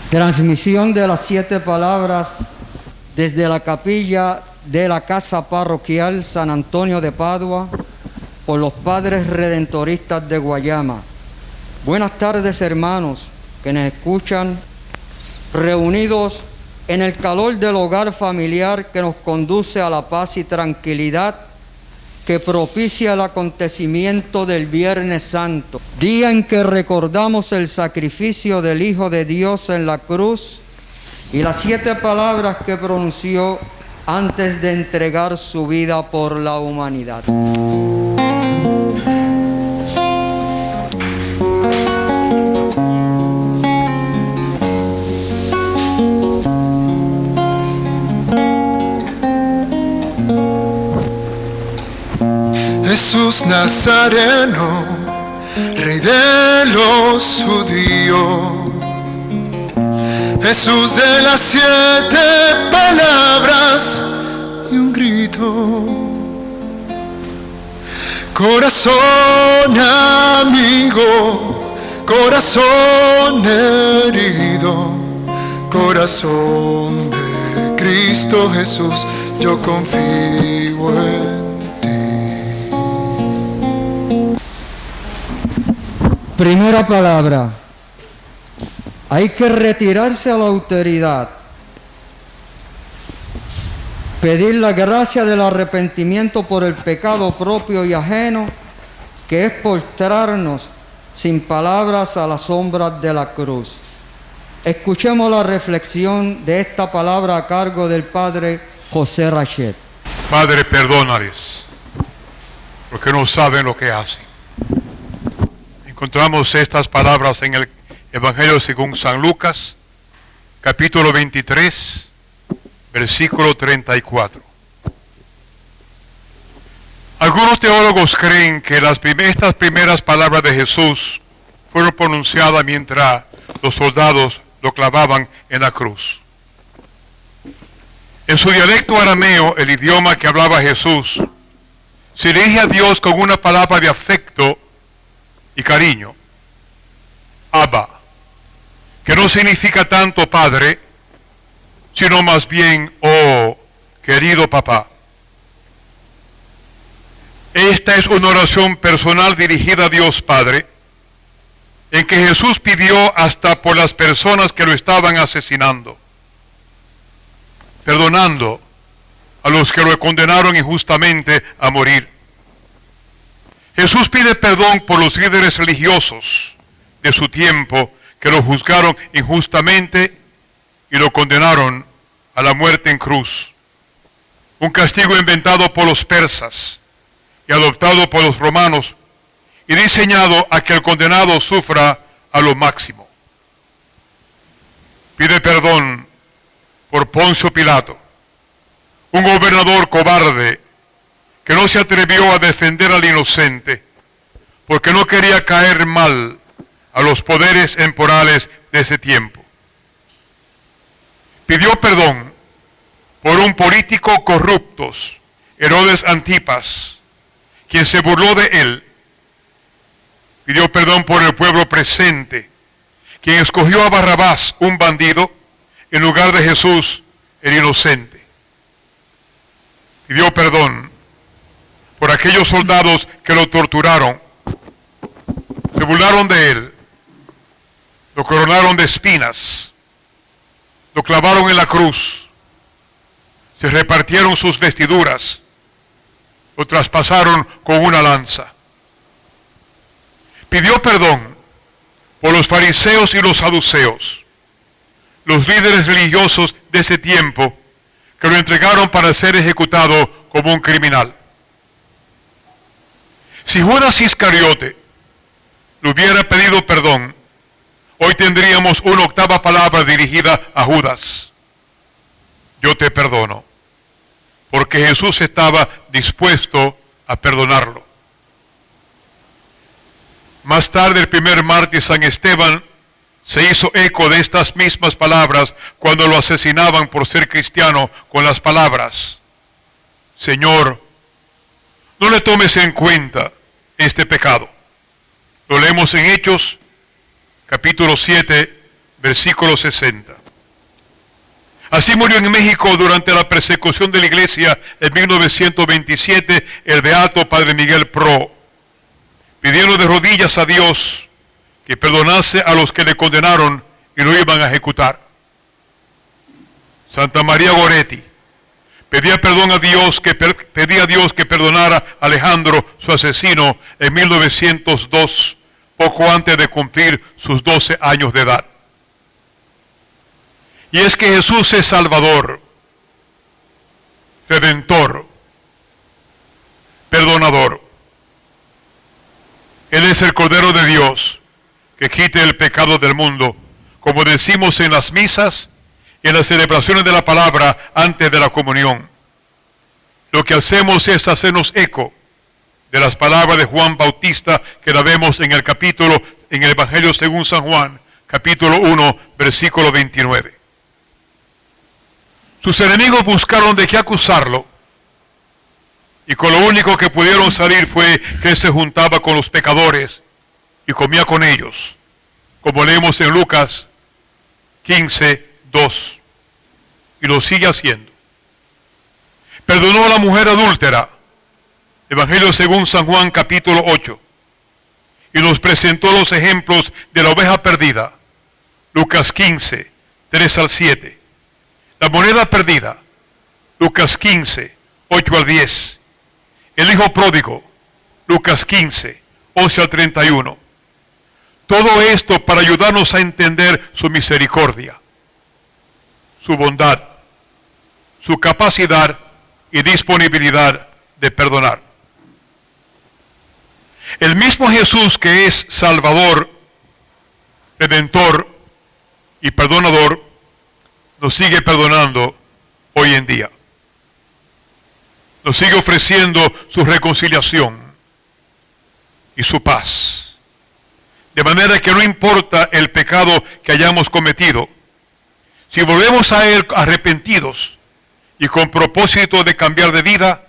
Transmisión de las 7 palabras desde la capilla de la Casa Parroquial San Antonio de Padua por los Padres Redentoristas de Guayama. Buenas tardes, hermanos que nos escuchan, reunidos en el calor del hogar familiar que nos conduce a la paz y tranquilidad que propicia el acontecimiento del Viernes Santo, día en que recordamos el sacrificio del Hijo de Dios en la cruz y las 7 palabras que pronunció antes de entregar su vida por la humanidad. Jesús Nazareno, Rey de los judíos, Jesús de las 7 palabras y un grito, corazón amigo, corazón herido, corazón de Cristo Jesús, yo confío en Primera palabra, hay que retirarse a la autoridad, pedir la gracia del arrepentimiento por el pecado propio y ajeno, que es postrarnos sin palabras a las sombras de la cruz. Escuchemos la reflexión de esta palabra a cargo del Padre José Rachet. Padre, perdónales, porque no saben lo que hacen. Encontramos estas palabras en el Evangelio según San Lucas, capítulo 23, versículo 34. Algunos teólogos creen que estas primeras palabras de Jesús fueron pronunciadas mientras los soldados lo clavaban en la cruz. En su dialecto arameo, el idioma que hablaba Jesús, se dirige a Dios con una palabra de afecto y cariño, Abba, que no significa tanto padre, sino más bien, oh, querido papá. Esta es una oración personal dirigida a Dios Padre, en que Jesús pidió hasta por las personas que lo estaban asesinando, perdonando a los que lo condenaron injustamente a morir. Jesús pide perdón por los líderes religiosos de su tiempo que lo juzgaron injustamente y lo condenaron a la muerte en cruz. Un castigo inventado por los persas y adoptado por los romanos y diseñado a que el condenado sufra a lo máximo. Pide perdón por Poncio Pilato, un gobernador cobarde que no se atrevió a defender al inocente porque no quería caer mal a los poderes temporales de ese tiempo. Pidió perdón por un político corrupto, Herodes Antipas, quien se burló de él. Pidió perdón por el pueblo presente, quien escogió a Barrabás, un bandido, en lugar de Jesús, el inocente. Pidió perdón por aquellos soldados que lo torturaron, se burlaron de él, lo coronaron de espinas, lo clavaron en la cruz, se repartieron sus vestiduras, lo traspasaron con una lanza. Pidió perdón por los fariseos y los saduceos, los líderes religiosos de ese tiempo que lo entregaron para ser ejecutado como un criminal. Si Judas Iscariote le hubiera pedido perdón, hoy tendríamos una 8ª palabra dirigida a Judas: yo te perdono, porque Jesús estaba dispuesto a perdonarlo. Más tarde, el primer mártir, San Esteban, se hizo eco de estas mismas palabras cuando lo asesinaban por ser cristiano, con las palabras: Señor, no le tomes en cuenta este pecado. Lo leemos en Hechos, capítulo 7, versículo 60. Así murió en México durante la persecución de la iglesia en 1927 el beato Padre Miguel Pro, pidiendo de rodillas a Dios que perdonase a los que le condenaron y lo iban a ejecutar. Santa María Goretti pedía a Dios que perdonara a Alejandro, su asesino, en 1902, poco antes de cumplir sus 12 años de edad. Y es que Jesús es Salvador, Redentor, Perdonador. Él es el Cordero de Dios que quite el pecado del mundo, como decimos en las misas y en las celebraciones de la palabra antes de la comunión. Lo que hacemos es hacernos eco de las palabras de Juan Bautista que la vemos en el Evangelio según San Juan, capítulo 1, versículo 29. Sus enemigos buscaron de qué acusarlo, y con lo único que pudieron salir fue que él se juntaba con los pecadores y comía con ellos, como leemos en Lucas 15, 2, y lo sigue haciendo. Perdonó a la mujer adúltera, Evangelio según San Juan capítulo 8, y nos presentó los ejemplos de la oveja perdida, Lucas 15, 3 al 7. La moneda perdida, Lucas 15, 8 al 10. El hijo pródigo, Lucas 15, 11 al 31. Todo esto para ayudarnos a entender su misericordia, su bondad, su capacidad y disponibilidad de perdonar. El mismo Jesús que es Salvador, Redentor y Perdonador, nos sigue perdonando hoy en día. Nos sigue ofreciendo su reconciliación y su paz. De manera que no importa el pecado que hayamos cometido, si volvemos a Él arrepentidos y con propósito de cambiar de vida,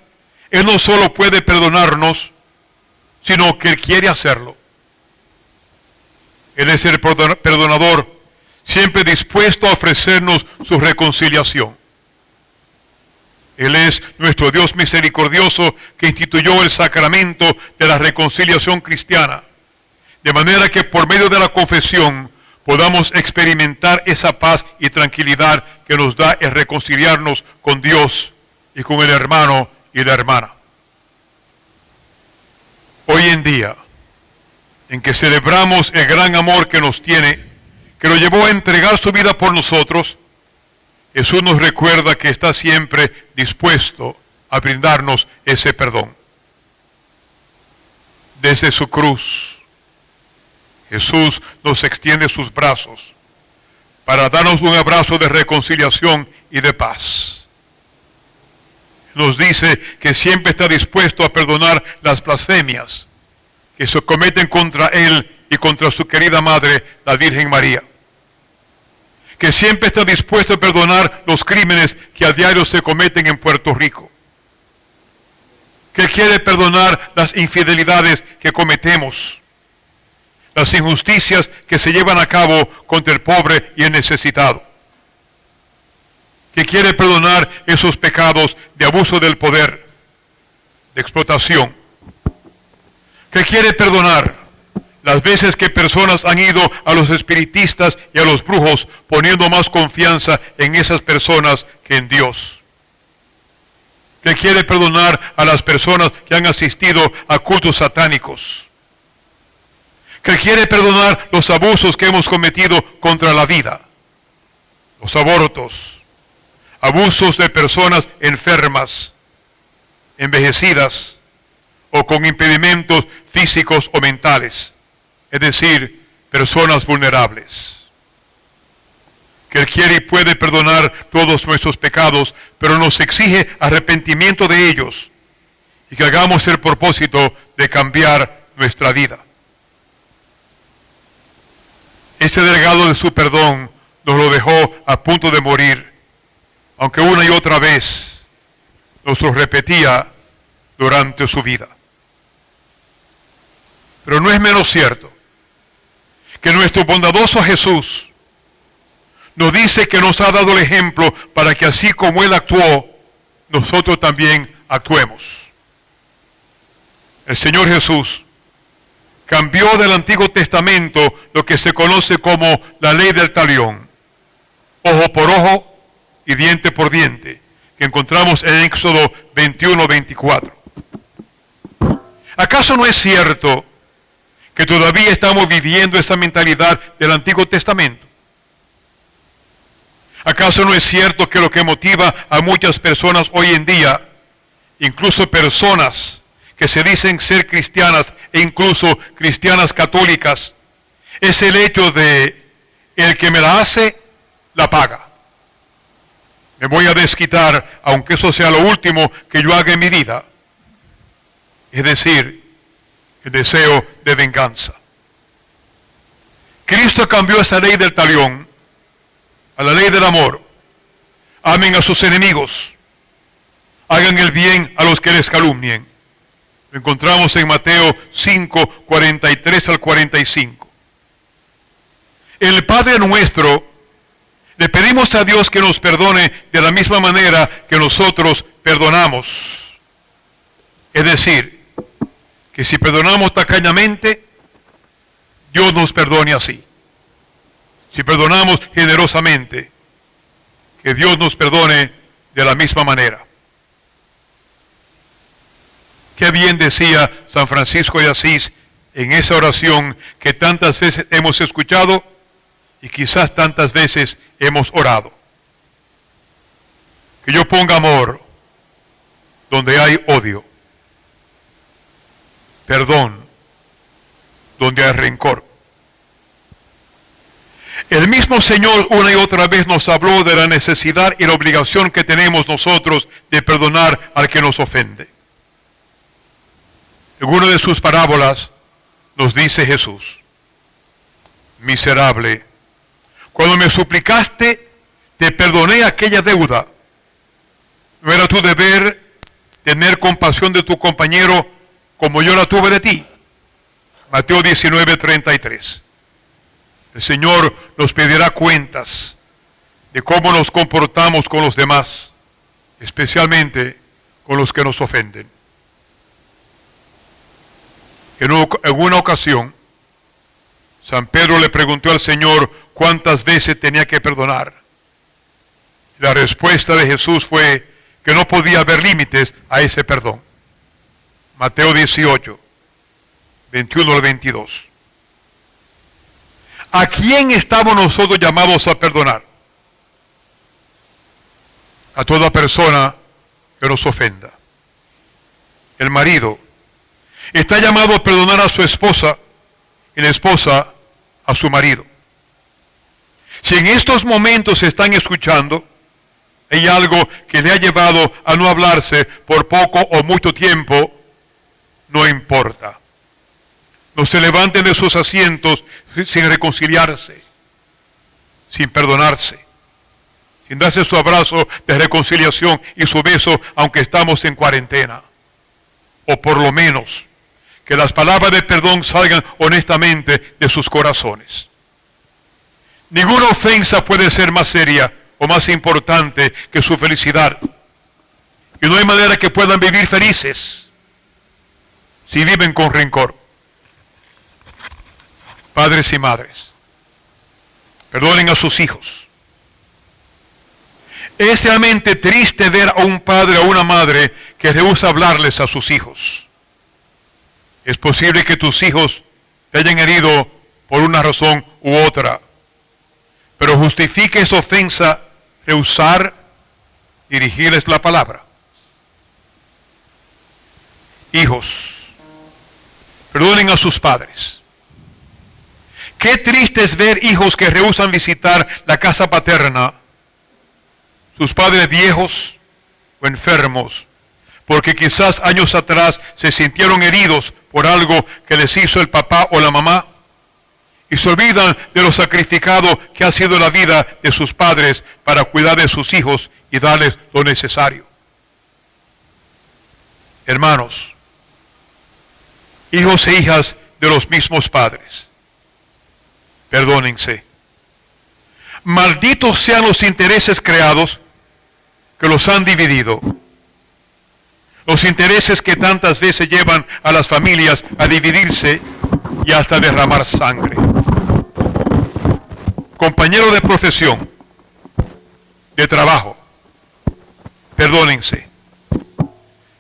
Él no solo puede perdonarnos, sino que Él quiere hacerlo. Él es el perdonador, siempre dispuesto a ofrecernos su reconciliación. Él es nuestro Dios misericordioso que instituyó el sacramento de la reconciliación cristiana, de manera que por medio de la confesión podamos experimentar esa paz y tranquilidad que nos da el reconciliarnos con Dios y con el hermano y la hermana. Hoy en día, en que celebramos el gran amor que nos tiene, que lo llevó a entregar su vida por nosotros, Jesús nos recuerda que está siempre dispuesto a brindarnos ese perdón. Desde su cruz, Jesús nos extiende sus brazos para darnos un abrazo de reconciliación y de paz. Nos dice que siempre está dispuesto a perdonar las blasfemias que se cometen contra Él y contra su querida madre, la Virgen María. Que siempre está dispuesto a perdonar los crímenes que a diario se cometen en Puerto Rico. Que quiere perdonar las infidelidades que cometemos, las injusticias que se llevan a cabo contra el pobre y el necesitado. Que quiere perdonar esos pecados de abuso del poder, de explotación. Que quiere perdonar las veces que personas han ido a los espiritistas y a los brujos poniendo más confianza en esas personas que en Dios. Que quiere perdonar a las personas que han asistido a cultos satánicos. Que quiere perdonar los abusos que hemos cometido contra la vida. Los abortos. Abusos de personas enfermas, envejecidas o con impedimentos físicos o mentales. Es decir, personas vulnerables. Que Él quiere y puede perdonar todos nuestros pecados, pero nos exige arrepentimiento de ellos y que hagamos el propósito de cambiar nuestra vida. Ese legado de su perdón nos lo dejó a punto de morir, aunque una y otra vez nos lo repetía durante su vida. Pero no es menos cierto que nuestro bondadoso Jesús nos dice que nos ha dado el ejemplo para que así como Él actuó, nosotros también actuemos. El Señor Jesús cambió del Antiguo Testamento lo que se conoce como la ley del talión, ojo por ojo y diente por diente, que encontramos en Éxodo 21-24. ¿Acaso no es cierto que todavía estamos viviendo esa mentalidad del Antiguo Testamento? ¿Acaso no es cierto que lo que motiva a muchas personas hoy en día, incluso personas que se dicen ser cristianas e incluso cristianas católicas, es el hecho de el que me la hace, la paga? Me voy a desquitar, aunque eso sea lo último que yo haga en mi vida. Es decir, el deseo de venganza. Cristo cambió esa ley del talión a la ley del amor. Amen a sus enemigos. Hagan el bien a los que les calumnien. Lo encontramos en Mateo 5, 43 al 45. El Padre nuestro, le pedimos a Dios que nos perdone de la misma manera que nosotros perdonamos. Es decir, que si perdonamos tacañamente, Dios nos perdone así. Si perdonamos generosamente, que Dios nos perdone de la misma manera. Qué bien decía San Francisco de Asís en esa oración que tantas veces hemos escuchado y quizás tantas veces hemos orado. Que yo ponga amor donde hay odio, perdón donde hay rencor. El mismo Señor una y otra vez nos habló de la necesidad y la obligación que tenemos nosotros de perdonar al que nos ofende. En una de sus parábolas nos dice Jesús: miserable, cuando me suplicaste, te perdoné aquella deuda. ¿No era tu deber tener compasión de tu compañero como yo la tuve de ti? Mateo 19:33. El Señor nos pedirá cuentas de cómo nos comportamos con los demás, especialmente con los que nos ofenden. En una ocasión, San Pedro le preguntó al Señor cuántas veces tenía que perdonar. La respuesta de Jesús fue que no podía haber límites a ese perdón. Mateo 18, 21 al 22. ¿A quién estamos nosotros llamados a perdonar? A toda persona que nos ofenda. El marido está llamado a perdonar a su esposa y la esposa a su marido. Si en estos momentos se están escuchando, hay algo que le ha llevado a no hablarse por poco o mucho tiempo, no importa. No se levanten de sus asientos sin reconciliarse, sin perdonarse, sin darse su abrazo de reconciliación y su beso aunque estamos en cuarentena. O por lo menos que las palabras de perdón salgan honestamente de sus corazones. Ninguna ofensa puede ser más seria o más importante que su felicidad. Y no hay manera que puedan vivir felices si viven con rencor. Padres y madres, perdonen a sus hijos. Es realmente triste ver a un padre o una madre que rehúsa hablarles a sus hijos. Es posible que tus hijos te hayan herido por una razón u otra, pero justifique esa ofensa rehusar dirigirles la palabra. Hijos, perdonen a sus padres. Qué triste es ver hijos que rehúsan visitar la casa paterna, sus padres viejos o enfermos, porque quizás años atrás se sintieron heridos por algo que les hizo el papá o la mamá, y se olvidan de lo sacrificado que ha sido la vida de sus padres para cuidar de sus hijos y darles lo necesario. Hermanos, hijos e hijas de los mismos padres, perdónense. Malditos sean los intereses creados que los han dividido. Los intereses que tantas veces llevan a las familias a dividirse y hasta derramar sangre. Compañero de profesión, de trabajo, perdónense.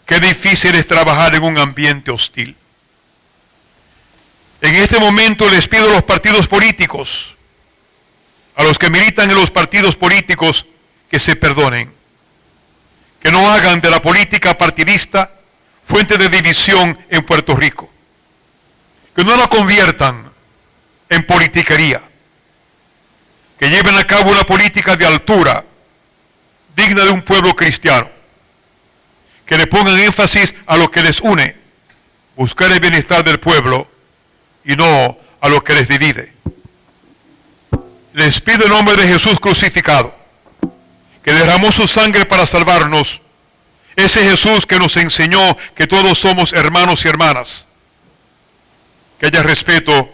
Qué difícil es trabajar en un ambiente hostil. En este momento les pido a los partidos políticos, a los que militan en los partidos políticos, que se perdonen. Que no hagan de la política partidista fuente de división en Puerto Rico. Que no la conviertan en politiquería. Que lleven a cabo una política de altura, digna de un pueblo cristiano. Que le pongan énfasis a lo que les une, buscar el bienestar del pueblo y no a lo que les divide. Les pido en nombre de Jesús crucificado, que derramó su sangre para salvarnos, ese Jesús que nos enseñó que todos somos hermanos y hermanas, que haya respeto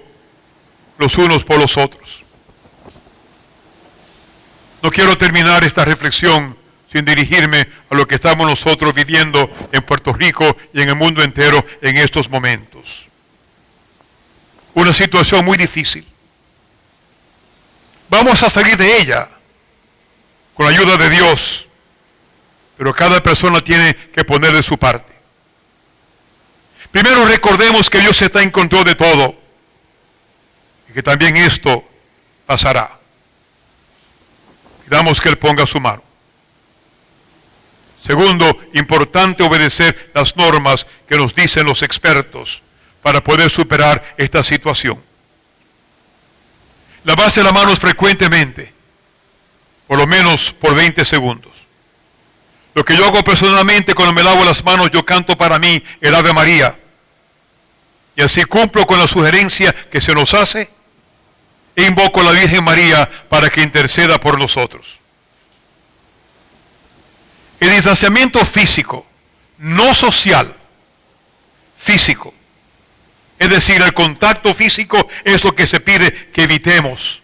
los unos por los otros. No quiero terminar esta reflexión sin dirigirme a lo que estamos nosotros viviendo en Puerto Rico y en el mundo entero en estos momentos. Una situación muy difícil. Vamos a salir de ella con la ayuda de Dios, pero cada persona tiene que poner de su parte. Primero recordemos que Dios está en control de todo y que también esto pasará. Pidamos que Él ponga su mano. Segundo, importante obedecer las normas que nos dicen los expertos para poder superar esta situación. Lavarse las manos frecuentemente, por lo menos por 20 segundos. Lo que yo hago personalmente cuando me lavo las manos, yo canto para mí el Ave María. Y así cumplo con la sugerencia que se nos hace e invoco a la Virgen María para que interceda por nosotros. El distanciamiento físico, no social, físico. Es decir, el contacto físico es lo que se pide que evitemos,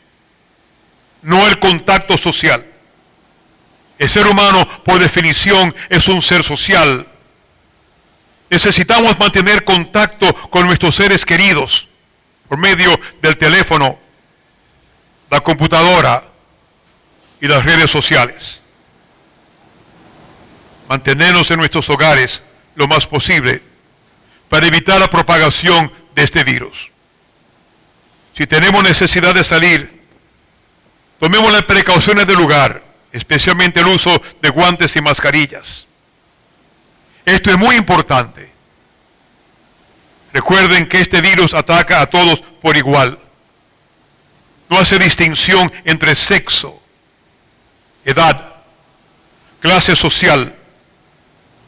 no el contacto social. El ser humano, por definición, es un ser social. Necesitamos mantener contacto con nuestros seres queridos por medio del teléfono, la computadora y las redes sociales. Mantenernos en nuestros hogares lo más posible para evitar la propagación de este virus. Si tenemos necesidad de salir, tomemos las precauciones del lugar, especialmente el uso de guantes y mascarillas. Esto es muy importante. Recuerden que este virus ataca a todos por igual. No hace distinción entre sexo, edad, clase social,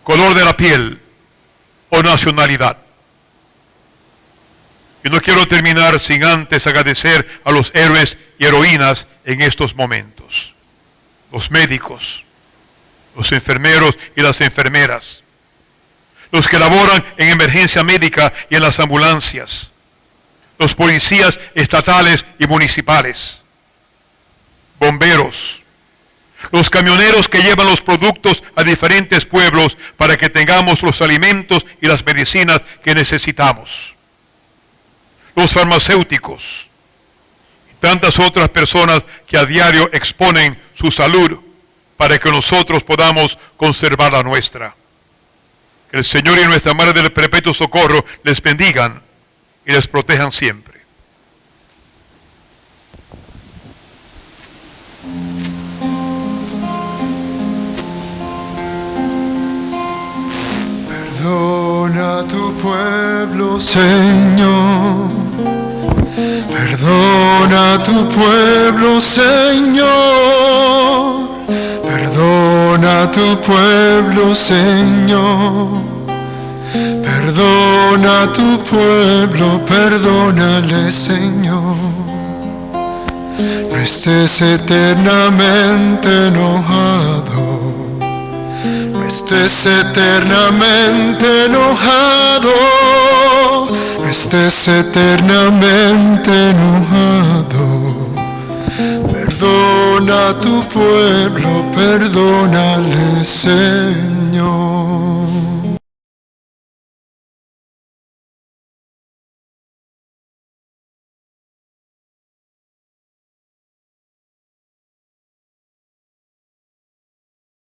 color de la piel o nacionalidad. Y no quiero terminar sin antes agradecer a los héroes y heroínas en estos momentos. Los médicos, los enfermeros y las enfermeras, los que laboran en emergencia médica y en las ambulancias, los policías estatales y municipales, bomberos, los camioneros que llevan los productos a diferentes pueblos para que tengamos los alimentos y las medicinas que necesitamos, los farmacéuticos y tantas otras personas que a diario exponen su salud para que nosotros podamos conservar la nuestra. Que el Señor y nuestra Madre del Perpetuo Socorro les bendigan y les protejan siempre. Perdona a tu pueblo, Señor. Perdona a tu pueblo, Señor. Perdona a tu pueblo, Señor. Perdona a tu pueblo, perdónale, Señor. No estés eternamente enojado. No estés eternamente enojado. No estés eternamente enojado. Perdona a tu pueblo, perdónale, Señor.